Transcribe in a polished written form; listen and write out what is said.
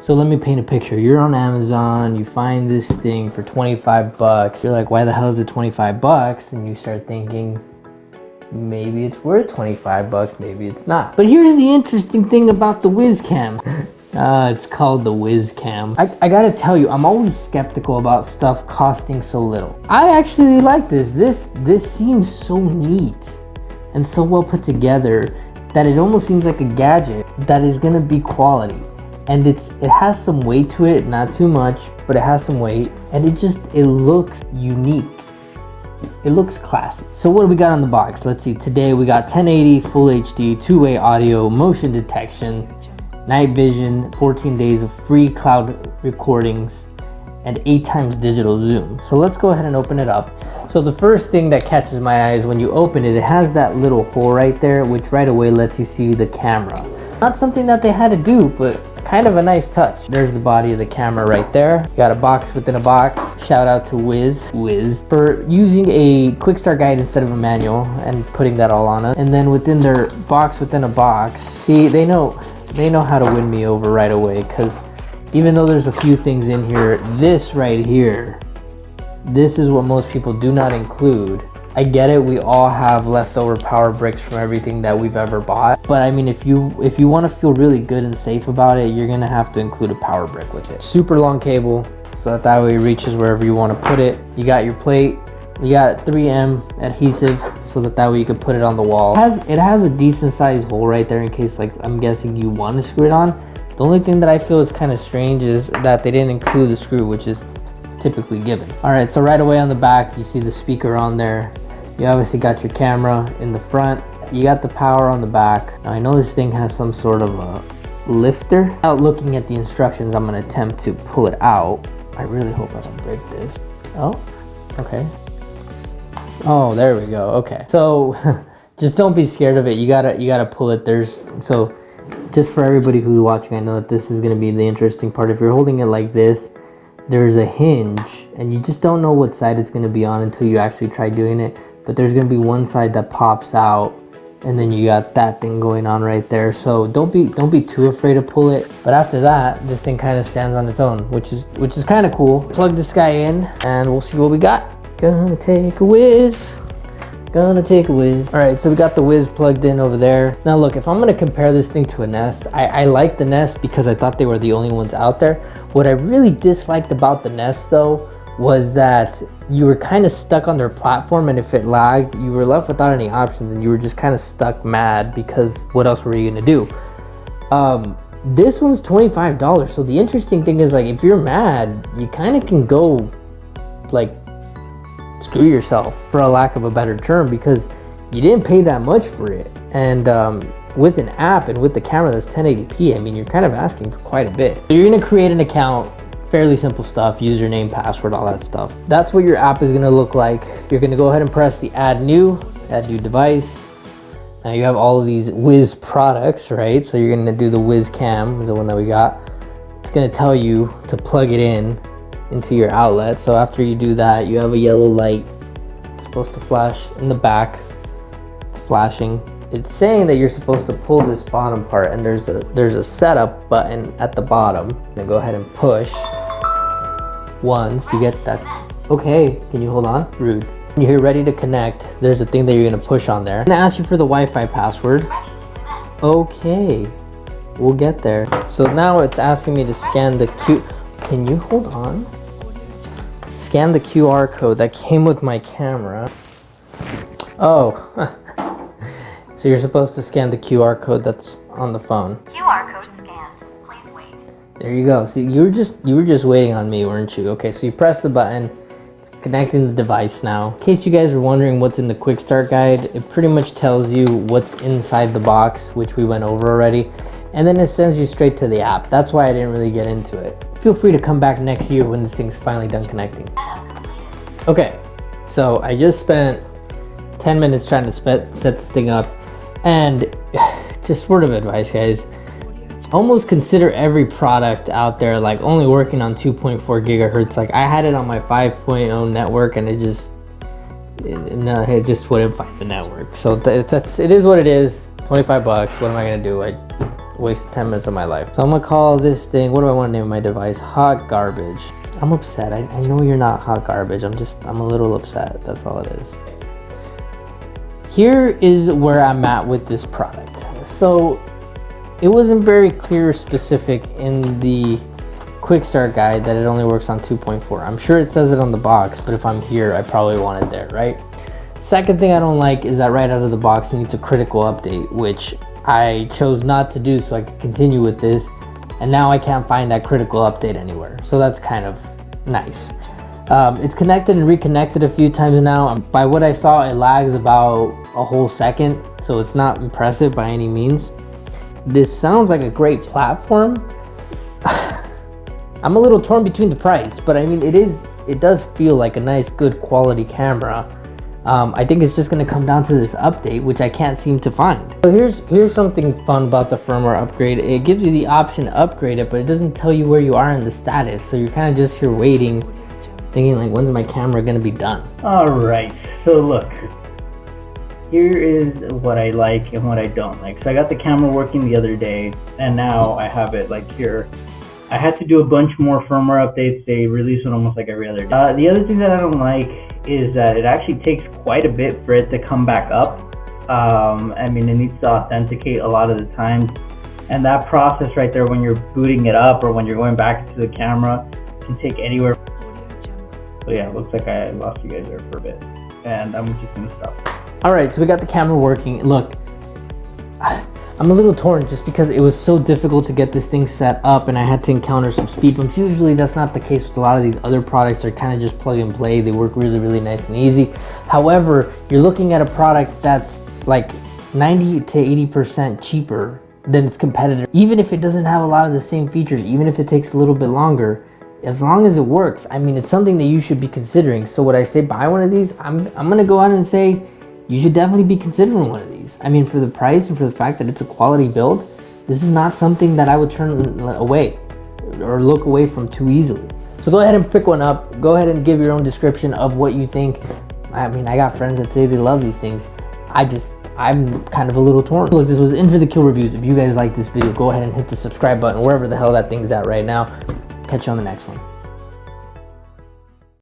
So let me paint a picture. You're on Amazon, you find this thing for 25 bucks. You're like, why the hell is it 25 bucks? And you start thinking, maybe it's worth 25 bucks, maybe it's not. But here's the interesting thing about the Wyze Cam. It's called the Wyze Cam. I gotta tell you, I'm always skeptical about stuff costing so little. I actually like this. This seems so neat and so well put together that it almost seems like a gadget that is gonna be quality. And it has some weight to it, not too much, but it has some weight, and it looks unique. It looks classy. So what do we got on the box? Let's see, today we got 1080 full HD, two-way audio, motion detection, night vision, 14 days of free cloud recordings, and 8x digital zoom. So let's go ahead and open it up. So the first thing that catches my eye is when you open it, it has that little hole right there, which right away lets you see the camera. Not something that they had to do, but kind of a nice touch. There's the body of the camera right there. You got a box within a box. Shout out to Wyze for using a quick start guide instead of a manual and putting that all on it. And then within their box within a box, see, they know how to win me over right away, because even though there's a few things in here, this right here, this is what most people do not include. I get it, we all have leftover power bricks from everything that we've ever bought, but I mean, if you want to feel really good and safe about it, you're gonna have to include a power brick with it. Super long cable, so that way it reaches wherever you want to put it. You got your plate, you got 3M adhesive, so that way you can put it on the wall. It has a decent sized hole right there in case, like, I'm guessing you want to screw it on. The only thing that I feel is kind of strange is that they didn't include the screw, which is typically given. All right, so right away on the back, you see the speaker on there. You obviously got your camera in the front. You got the power on the back. Now I know this thing has some sort of a lifter. Without looking at the instructions, I'm gonna attempt to pull it out. I really hope I don't break this. Oh, okay. Oh, there we go, okay. So just don't be scared of it. You gotta pull it. So just for everybody who's watching, I know that this is gonna be the interesting part. If you're holding it like this, there's a hinge and you just don't know what side it's gonna be on until you actually try doing it. But there's gonna be one side that pops out, and then you got that thing going on right there. So don't be too afraid to pull it. But after that, this thing kind of stands on its own, which is kind of cool. Plug this guy in, and we'll see what we got. Gonna take a whiz. All right, so we got the Wyze plugged in over there. Now look, if I'm gonna compare this thing to a Nest, I like the Nest because I thought they were the only ones out there. What I really disliked about the Nest though was that you were kind of stuck on their platform, and if it lagged, you were left without any options, and you were just kind of stuck mad because what else were you gonna do? This one's $25. So the interesting thing is, like, if you're mad, you kind of can go like screw yourself, for a lack of a better term, because you didn't pay that much for it. And with an app and with the camera that's 1080p, I mean, you're kind of asking for quite a bit. So you're gonna create an account, fairly simple stuff, username, password, all that stuff. That's what your app is gonna look like. You're gonna go ahead and press the add new device. Now you have all of these Wyze products, right? So you're gonna do the Wyze Cam, is the one that we got. It's gonna tell you to plug it in into your outlet. So after you do that, you have a yellow light. It's supposed to flash in the back. It's flashing. It's saying that you're supposed to pull this bottom part, and there's a setup button at the bottom. Then go ahead and push once you get that. Okay, can you hold on? Rude. When you're ready to connect, there's a thing that you're gonna push on there. It's gonna ask you for the Wi-Fi password. Okay, we'll get there. So now it's asking me to scan the Can you hold on? Scan the QR code that came with my camera. Oh, so you're supposed to scan the QR code that's on the phone. QR code scanned. Please wait. There you go. See, you were just waiting on me, weren't you? Okay, so you press the button. It's connecting the device now. In case you guys were wondering what's in the quick start guide, it pretty much tells you what's inside the box, which we went over already. And then it sends you straight to the app. That's why I didn't really get into it. Feel free to come back next year when this thing's finally done connecting. Okay, so I just spent 10 minutes trying to set this thing up, and just word of advice, guys, almost consider every product out there like only working on 2.4 gigahertz. Like, I had it on my 5.0 network, and it just wouldn't find the network. So it is what it is. 25 bucks. What am I gonna do? Wasted 10 minutes of my life. So I'm gonna call this thing, what do I want to name my device? Hot garbage. I'm upset. I know you're not hot garbage. I'm a little upset. That's all it is. Here is where I'm at with this product. So it wasn't very clear or specific in the quick start guide that it only works on 2.4. I'm sure it says it on the box, but if I'm here, I probably want it there, right? Second thing I don't like is that right out of the box it needs a critical update, which I chose not to do so I could continue with this, and now I can't find that critical update anywhere. So that's kind of nice. It's connected and reconnected a few times now. By what I saw, it lags about a whole second, so it's not impressive by any means. This sounds like a great platform. I'm a little torn between the price, but I mean it does feel like a nice, good quality camera. I think it's just going to come down to this update, which I can't seem to find. So here's something fun about the firmware upgrade. It gives you the option to upgrade it, but it doesn't tell you where you are in the status. So you're kind of just here waiting, thinking like, when's my camera going to be done? All right, so look, here is what I like and what I don't like. So I got the camera working the other day, and now I have it like here. I had to do a bunch more firmware updates. They release it almost like every other day. The other thing that I don't like is that it actually takes quite a bit for it to come back up. I mean, it needs to authenticate a lot of the times, and that process right there when you're booting it up or when you're going back to the camera can take anywhere. So yeah, it looks like I lost you guys there for a bit, and I'm just gonna stop. All right, so we got the camera working. Look, I'm a little torn just because it was so difficult to get this thing set up and I had to encounter some speed bumps. Usually that's not the case with a lot of these other products. They're kind of just plug and play. They work really, really nice and easy. However, you're looking at a product that's like 90 to 80% cheaper than its competitor. Even if it doesn't have a lot of the same features, even if it takes a little bit longer, as long as it works, I mean, it's something that you should be considering. So would I say buy one of these? I'm gonna go out and say you should definitely be considering one of these. I mean, for the price and for the fact that it's a quality build, this is not something that I would turn away or look away from too easily. So go ahead and pick one up. Go ahead and give your own description of what you think. I mean, I got friends that say they love these things. I'm kind of a little torn. Look, this was In For The Kill Reviews. If you guys like this video, go ahead and hit the subscribe button wherever the hell that thing's at right now. Catch you on the next one.